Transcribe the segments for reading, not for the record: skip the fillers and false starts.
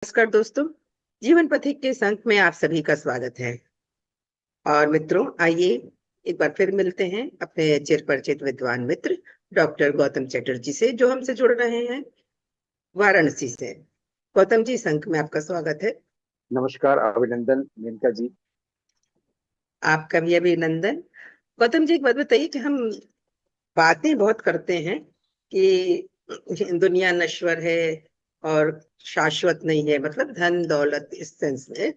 नमस्कार दोस्तों। जीवन पथिक के इस अंक में आप सभी का स्वागत है। और मित्रों, आइए एक बार फिर मिलते हैं अपने चिर परिचित विद्वान मित्र डॉक्टर गौतम चटर्जी से, जो हमसे जुड़ रहे हैं वाराणसी से। गौतम जी, इस अंक में आपका स्वागत है। नमस्कार, अभिनंदन मेनका जी। आपका भी अभिनंदन। गौतम जी, एक बात बताइए कि हम बातें बहुत करते हैं कि दुनिया नश्वर है और शाश्वत नहीं है, मतलब धन दौलत इस सेंस में।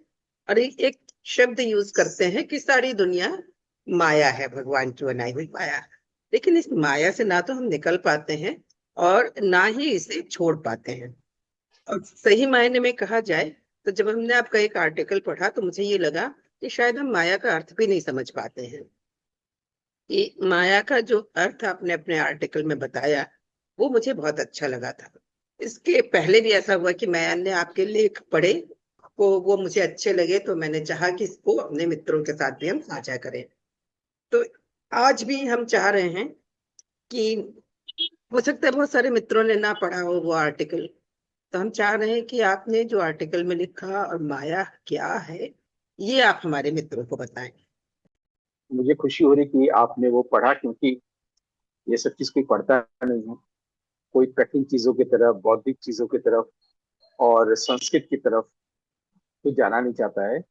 और एक शब्द यूज करते हैं कि सारी दुनिया माया है, भगवान की बनाई हुई माया। लेकिन इस माया से ना तो हम निकल पाते हैं और ना ही इसे छोड़ पाते हैं। और सही मायने में कहा जाए तो जब हमने आपका एक आर्टिकल पढ़ा तो मुझे ये लगा कि शायद हम माया का अर्थ भी नहीं समझ पाते हैं। कि माया का जो अर्थ आपने अपने आर्टिकल में बताया वो मुझे बहुत अच्छा लगा था। इसके पहले भी ऐसा हुआ कि मैंने आपके लेख पढ़े, वो मुझे अच्छे लगे, तो मैंने चाहा कि इसको अपने मित्रों के साथ भी हम साझा करें। तो आज भी हम चाह रहे हैं कि हो सकता है बहुत सारे मित्रों ने ना पढ़ा हो वो आर्टिकल, तो हम चाह रहे हैं कि आपने जो आर्टिकल में लिखा और माया क्या है ये आप हमारे मित्रों को बताएं। मुझे खुशी हो रही कि आपने वो पढ़ा, क्योंकि ये सब चीज कोई पढ़ता नहीं है। कोई कठिन चीजों की तरफ, बौद्धिक चीजों की तरफ और संस्कृत की तरफ कोई जाना नहीं चाहता है।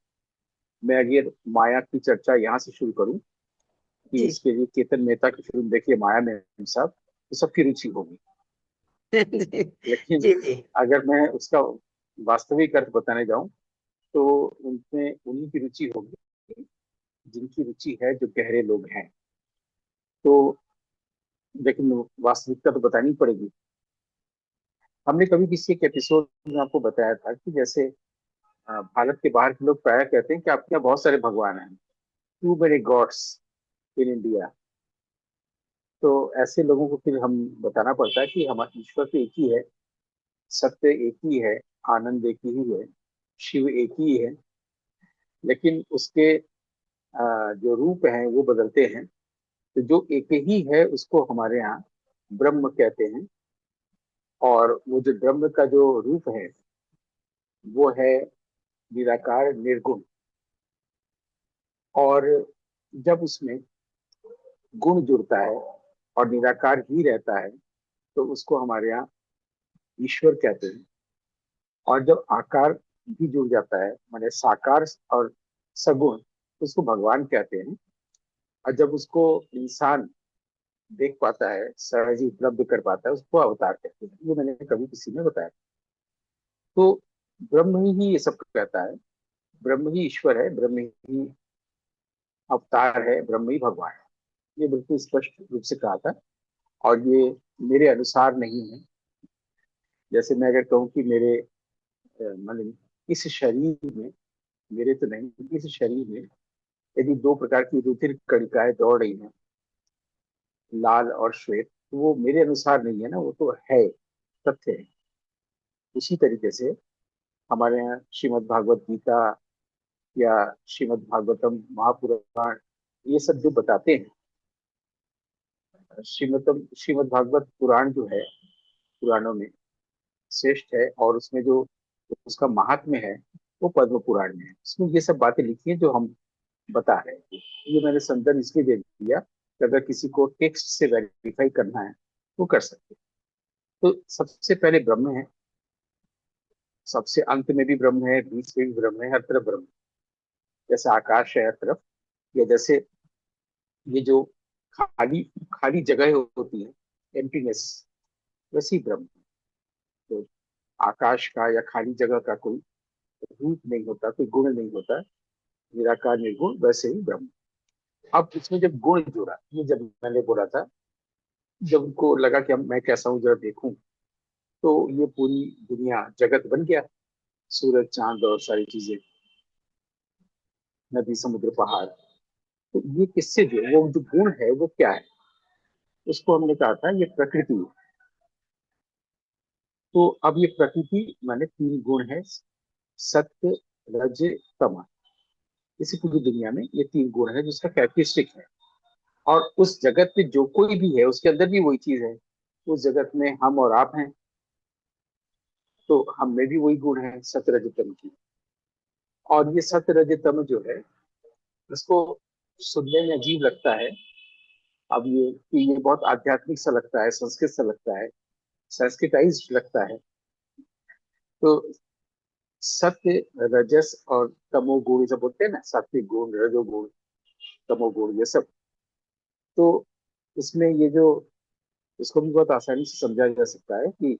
मैं अगर माया की चर्चा यहाँ से शुरू करूँ कि जी। इसके लिए केतन मेहता की फिल्म देखिए माया में साहब, तो सबकी रुचि होगी। लेकिन जी जी। अगर मैं उसका वास्तविक अर्थ बताने जाऊं तो उनमें उन्हीं की रुचि होगी जिनकी रुचि है, जो गहरे लोग हैं। तो लेकिन वास्तविकता तो बतानी पड़ेगी। हमने कभी किसी एक एपिसोड में आपको बताया था कि जैसे भारत के बाहर के लोग प्राय कहते हैं कि आपके यहाँ बहुत सारे भगवान हैं, too many gods in India. तो ऐसे लोगों को फिर हम बताना पड़ता है कि हमारा ईश्वर तो एक ही है, सत्य एक ही है, आनंद एक ही है, शिव एक ही है। लेकिन उसके जो रूप हैं वो बदलते हैं। तो जो एक ही है उसको हमारे यहाँ ब्रह्म कहते हैं। और वो जो ब्रह्म का जो रूप है वो है निराकार निर्गुण। और जब उसमें गुण जुड़ता है और निराकार ही रहता है तो उसको हमारे यहाँ ईश्वर कहते हैं। और जब आकार भी जुड़ जाता है, माने साकार और सगुण, तो उसको भगवान कहते हैं। और जब उसको इंसान देख पाता है, सहज ही उपलब्ध कर पाता है, उसको अवतार कहते हैं। ये मैंने कभी किसी ने बताया। तो ब्रह्म ही ये सब कहता है। ब्रह्म ही ईश्वर है, ब्रह्म ही अवतार है, ब्रह्म ही भगवान है। ये बिल्कुल स्पष्ट रूप से कहा था। और ये मेरे अनुसार नहीं है। जैसे मैं अगर कहूँ कि मेरे मतलब इस शरीर में, मेरे तो नहीं, इस शरीर में यदि दो प्रकार की रुधिर कणिकाएं दौड़ रही हैं, लाल और श्वेत, तो वो मेरे अनुसार नहीं है ना, वो तो है, तथ्य है। उसी तरीके से हमारे यहाँ श्रीमद् भागवत गीता या श्रीमद् भागवतम महापुराण, ये सब जो बताते हैं, श्रीमद् भागवत पुराण जो है, पुराणों में श्रेष्ठ है। और उसमें जो उसका महात्म्य है वो पद्म पुराण में है। उसमें ये सब बातें लिखी हैं जो हम बता रहे हैं। ये मैंने संदर्भ इसलिए दे दिया कि अगर किसी को टेक्स्ट से वेरीफाई करना है वो कर सकते हैं। तो सबसे पहले ब्रह्म है, सबसे अंत में भी ब्रह्म है, बीच में भी ब्रह्म है, हर तरफ ब्रह्म है। जैसे आकाश है हर तरफ, या जैसे ये जो खाली खाली जगह होती है, एम्प्टीनेस, वैसे ही ब्रह्म है। तो आकाश का या खाली जगह का कोई रूप नहीं होता, कोई गुण नहीं होता, निराकार निर्गुण, वैसे ही ब्रह्म। अब इसमें जब गुण जुड़ा, ये जब मैंने बोला था, जब उनको लगा कि अब मैं कैसा हूँ जरा देखूं, तो ये पूरी दुनिया जगत बन गया। सूरज चांद और सारी चीजें, नदी समुद्र पहाड़। तो ये किससे जो वो जो गुण है वो क्या है, उसको हमने कहा था ये प्रकृति है। तो अब ये प्रकृति माने तीन गुण है, सत्य, रज, तम। इसी पूरी दुनिया में ये तीन गुण है जिसका कैरेक्टरिस्टिक है। और उस जगत में जो कोई भी है उसके अंदर भी वही चीज है। उस जगत में हम और आप हैं। तो हम में भी वही गुण है सतरजतम की। और ये सतरजतम जो है, इसको सुनने में अजीब लगता है। अब ये कि ये बहुत आध्यात्मिक सा लगता है, संस्कृत सा लगता है, संस्कृताइज लगता है। तो सत्य, रजस और तमोगुण, ये सब बोलते हैं ना, सात्विक गुण, रजोगुण, तमोगुण, ये सब। तो इसमें ये जो, इसको भी बहुत आसानी से समझा जा सकता है कि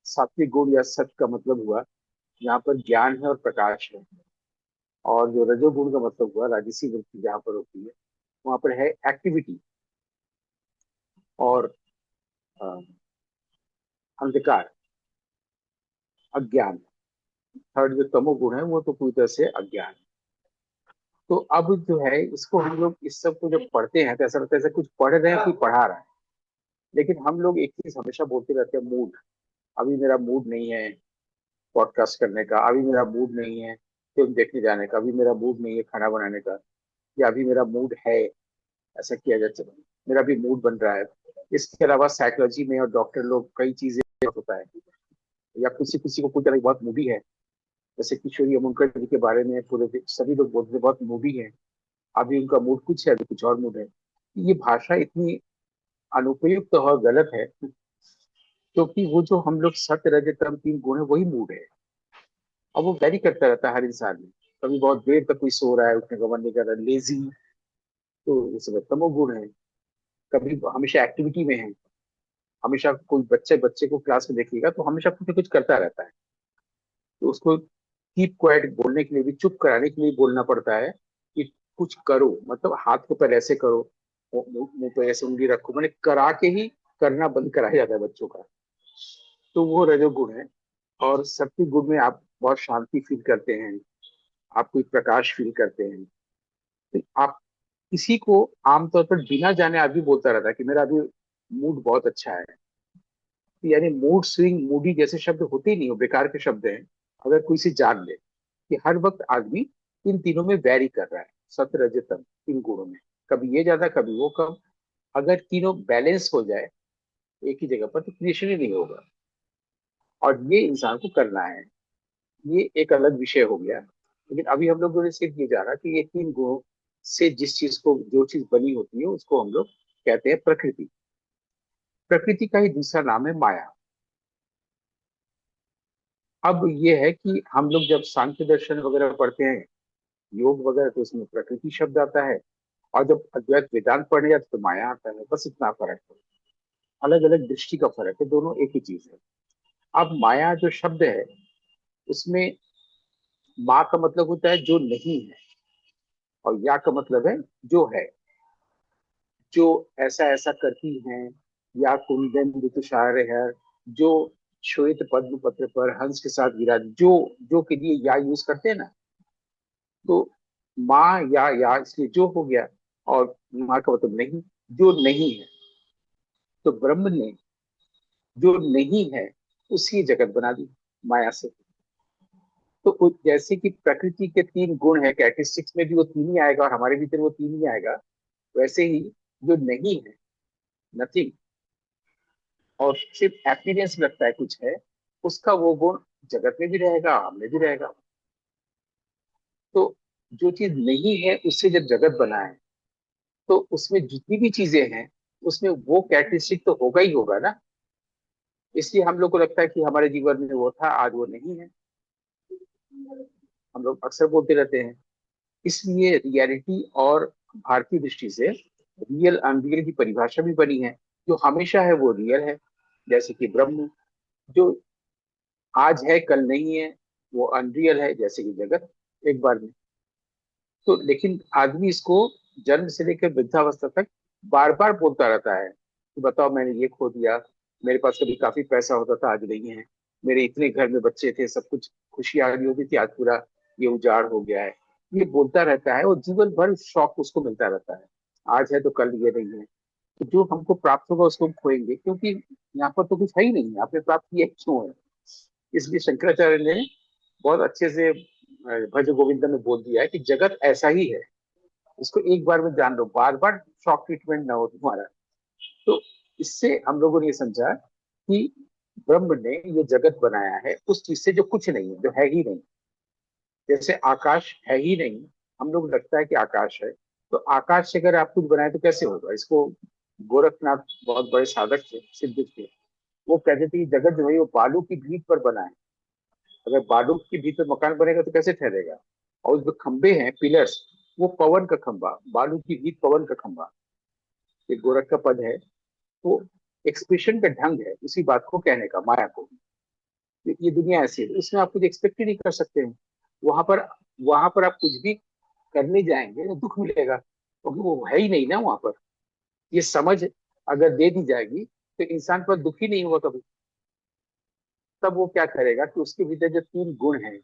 सात्विक गुण या सत्य का मतलब हुआ यहाँ पर ज्ञान है और प्रकाश है। और जो रजोगुण का मतलब हुआ राजसी वृत्ति जहाँ पर होती है, वहां पर है एक्टिविटी और अ, अंधकार, अज्ञान। थर्ड जो तमोगुण है वो तो पूरी तरह से अज्ञान। तो अब जो है इसको हम लोग इस सब को जब पढ़ते हैं तो ऐसा लगता है जैसे कुछ पढ़ रहे हैं, कोई पढ़ा रहा है। लेकिन हम लोग एक चीज हमेशा बोलते रहते हैं, मूड। अभी मेरा मूड नहीं है पॉडकास्ट करने का, अभी मेरा मूड नहीं है फिल्म देखने जाने का, अभी मेरा मूड नहीं है खाना बनाने का, या अभी मेरा मूड है ऐसा किया जाए, चलो मेरा भी मूड बन रहा है। इसके अलावा साइकोलॉजी में और डॉक्टर लोग कई चीजें होता है। या किसी किसी को कुछ अलग बहुत मूडी है, जैसे किशोरी अमोनकर जी के बारे में पूरे सभी लोग बोलते हैं बहुत मूडी है, अभी उनका मूड कुछ है, अभी कुछ और मूड है। ये भाषा इतनी अनुपयुक्त और गलत है, क्योंकि वो जो हम लोग सत्य रज तम तीन गुण है वही मूड है। अब वो वैरी करता रहता है हर इंसान में। कभी बहुत देर तक कोई सो रहा है, उठने का मन नहीं कर रहा, लेजी, तो ये सब तमोगुण है। कभी हमेशा एक्टिविटी में है, हमेशा कोई बच्चे बच्चे को क्लास में देखिएगा तो हमेशा कुछ न कुछ करता रहता है। तो उसको कीप क्वाइट बोलने के लिए भी, चुप कराने के लिए बोलना पड़ता है कि कुछ करो, मतलब हाथ को पैर ऐसे करो, मुंह पे ऐसे उंगली रखो, मैंने करा के ही करना बंद कराया जाता है बच्चों का। तो वो रजोगुण है। और सत्विक गुण में आप बहुत शांति फील करते हैं, आप कोई प्रकाश फील करते हैं। तो आप किसी को आमतौर पर बिना जाने आदमी बोलता रहता है कि मेरा अभी मूड बहुत अच्छा है। तो यानी मूड स्विंग, मूडी जैसे शब्द होते ही नहीं, हो बेकार के शब्द हैं। अगर कोई से जान ले कि हर वक्त आदमी इन तीनों में वैरी कर रहा है, सत्व रज तम, इन गुणों में, कभी ये ज्यादा कभी वो कम। अगर तीनों बैलेंस हो जाए एक ही जगह पर तो क्रिएशन ही नहीं होगा। और ये इंसान को करना है, ये एक अलग विषय हो गया। लेकिन अभी हम लोगों ने सिर्फ ये जाना कि ये तीन गुणों से जिस चीज को, जो चीज बनी होती है उसको हम लोग कहते हैं प्रकृति। प्रकृति का ही दूसरा नाम है माया। अब ये है कि हम लोग जब सांख्य दर्शन वगैरह पढ़ते हैं, योग वगैरह, तो उसमें प्रकृति शब्द आता है। और जब अद्वैत वेदांत पढ़ने जाते तो माया आता है। बस इतना फर्क है, अलग अलग दृष्टि का फर्क है, दोनों एक ही चीज है। अब माया जो शब्द है उसमें माँ का मतलब होता है जो नहीं है, और या का मतलब है जो है। जो ऐसा ऐसा करती हैं, या कुंदन ऋतुषार है, जो श्वेत पद्म पत्र पर हंस के साथ विराज, जो के लिए या यूज करते हैं ना। तो माँ या इसलिए जो हो गया, और माँ का मतलब नहीं, जो नहीं है। तो ब्रह्म ने जो नहीं है उसी जगत बना दी माया से। तो जैसे कि प्रकृति के तीन गुण है, कैरेक्टरिस्टिक्स में भी वो तीन ही आएगा और हमारे भीतर वो तीन ही आएगा, वैसे ही जो नहीं है, नथिंग, और सिर्फ एपियरेंस लगता है कुछ है, उसका वो गुण जगत में भी रहेगा, हमें भी रहेगा। तो जो चीज नहीं है उससे जब जगत बना है, तो उसमें जितनी भी चीजें हैं उसमें वो कैरेक्टरिस्टिक तो होगा ही होगा ना। इसलिए हम लोग को लगता है कि हमारे जीवन में वो था, आज वो नहीं है। हम लोग अक्सर बोलते रहते हैं। इसलिए रियलिटी और भारतीय दृष्टि से रियल अनरियल की परिभाषा भी बनी है। जो हमेशा है वो रियल है, जैसे कि ब्रह्म। जो आज है कल नहीं है वो अनरियल है, जैसे कि जगत एक बार में। तो लेकिन आदमी इसको जन्म से लेकर वृद्धावस्था तक बार बार बोलता रहता है कि बताओ मैंने ये खो दिया, मेरे पास कभी काफी पैसा होता था आज नहीं है, मेरे इतने घर में बच्चे थे, सब कुछ खुशियां आ रही होती थी, आज पूरा ये उजाड़ हो गया है। ये बोलता रहता है और जीवन भर शौक उसको मिलता रहता है। आज है तो कल ये नहीं है। तो जो हमको प्राप्त होगा उसको हम खोएंगे, क्योंकि यहाँ पर तो कुछ है ही नहीं, आपने प्राप्त किया क्यों है। इसलिए शंकराचार्य ने बहुत अच्छे से भज गोविंद में बोल दिया है कि जगत ऐसा ही है, इसको एक बार में जान लो, बार बार शॉक ट्रीटमेंट ना हो तुम्हारा। तो इससे हम लोगों ने ये समझा कि ब्रह्म ने ये जगत बनाया है उस चीज से जो कुछ नहीं है, जो है ही नहीं। जैसे आकाश है ही नहीं, हम लोग लगता है कि आकाश है, तो आकाश से अगर आप कुछ बनाए तो कैसे होगा? इसको गोरखनाथ बहुत बड़े साधक थे, सिद्ध थे, वो कहते थे कि जगत जो है वो बालू की भीत पर बना है। अगर बालू की भीत पर मकान बनेगा तो कैसे ठहरेगा? और उसमें खंबे हैं, पिलर्स, वो पवन का खंबा, बालू की भीत पवन का खंबा, ये गोरख का पद है। तो एक्सप्रेशन का ढंग है उसी बात को कहने का, माया को। ये दुनिया ऐसी है, इसमें आप कुछ एक्सपेक्ट ही नहीं कर सकते हैं। वहां पर वहां पर आप कुछ भी करने जाएंगे तो दुख मिलेगा, क्योंकि वो है ही नहीं ना वहां पर। ये समझ अगर दे दी जाएगी तो इंसान पर दुख ही नहीं होगा कभी। तब वो क्या करेगा कि उसके भीतर जो तीन गुण हैं,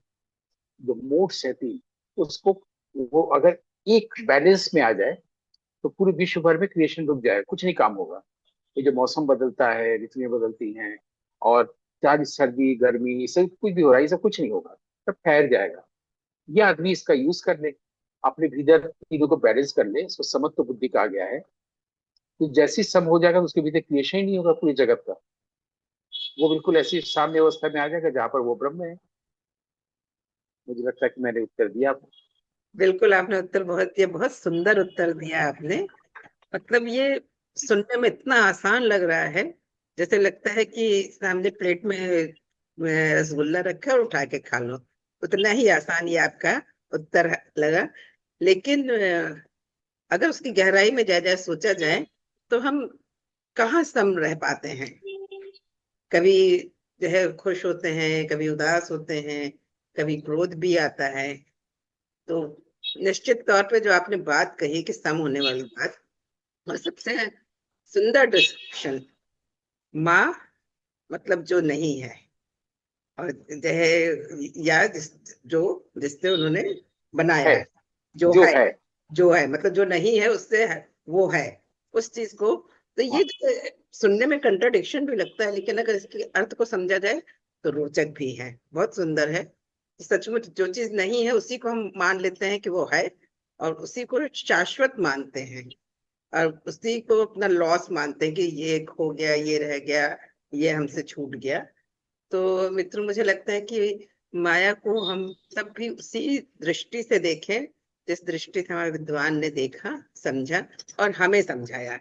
जो मोड्स है तीन, उसको, वो अगर एक बैलेंस में आ जाए तो पूरे विश्व भर में क्रिएशन रुक जाए, कुछ नहीं काम होगा। ये जो मौसम बदलता है, ऋतुएं बदलती हैं, और चाहे सर्दी गर्मी सब कुछ भी हो रहा है, ये सब कुछ नहीं होगा, सब ठहर जाएगा। ये आदमी इसका यूज कर ले, अपने भीतर चीजों को बैलेंस कर ले, इसको समझ तो बुद्धि का आ गया है। तो जैसे ही सब हो जाएगा तो उसके भीतर क्रिएशन ही नहीं होगा पूरी जगत का। वो बिल्कुल ऐसी साम्य अवस्था में आ जाएगा जहां पर वो ब्रह्म है। मुझे लगता है कि मैंने उत्तर दिया आपको। बिल्कुल, आपने उत्तर बहुत, ये बहुत सुंदर उत्तर दिया आपने। मतलब ये सुनने में इतना आसान लग रहा है, जैसे लगता है कि सामने प्लेट में रसगुल्ला रखा और उठा के खा लो। उतना ही आसान ये आपका उत्तर लगा। लेकिन अगर उसकी गहराई में जा जाए, सोचा जाए, तो हम कहाँ सम रह पाते हैं। कभी जो है खुश होते हैं, कभी उदास होते हैं, कभी क्रोध भी आता है। तो निश्चित तौर पे जो आपने बात कही कि सम होने वाली बात, और सबसे सुंदर डिस्क्रिप्शन, माँ मतलब जो नहीं है, और जो है या जो जिससे उन्होंने बनाया है, है, जो जो है, है। जो है मतलब जो नहीं है उससे है, वो है उस चीज को। तो ये हाँ, सुनने में कंट्राडिक्शन भी लगता है, लेकिन अगर इसके अर्थ को समझा जाए तो रोचक भी है, बहुत सुंदर है। सचमुच जो चीज नहीं है उसी को हम मान लेते हैं कि वो है, और उसी को शाश्वत मानते हैं, और उसी को अपना लॉस मानते हैं कि ये खो गया, ये रह गया, ये हमसे छूट गया। तो मित्र, मुझे लगता है कि माया को हम सब भी उसी दृष्टि से देखें, जिस दृष्टि से हमारे विद्वान ने देखा, समझा और हमें समझाया।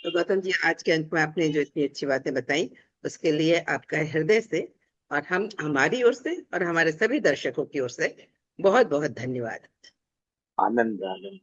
तो गौतम जी, आज के अंक में आपने जो इतनी अच्छी बातें बताई, उसके लिए आपका हृदय से, और हम हमारी ओर से और हमारे सभी दर्शकों की ओर से बहुत बहुत धन्यवाद। आनंद आनंद।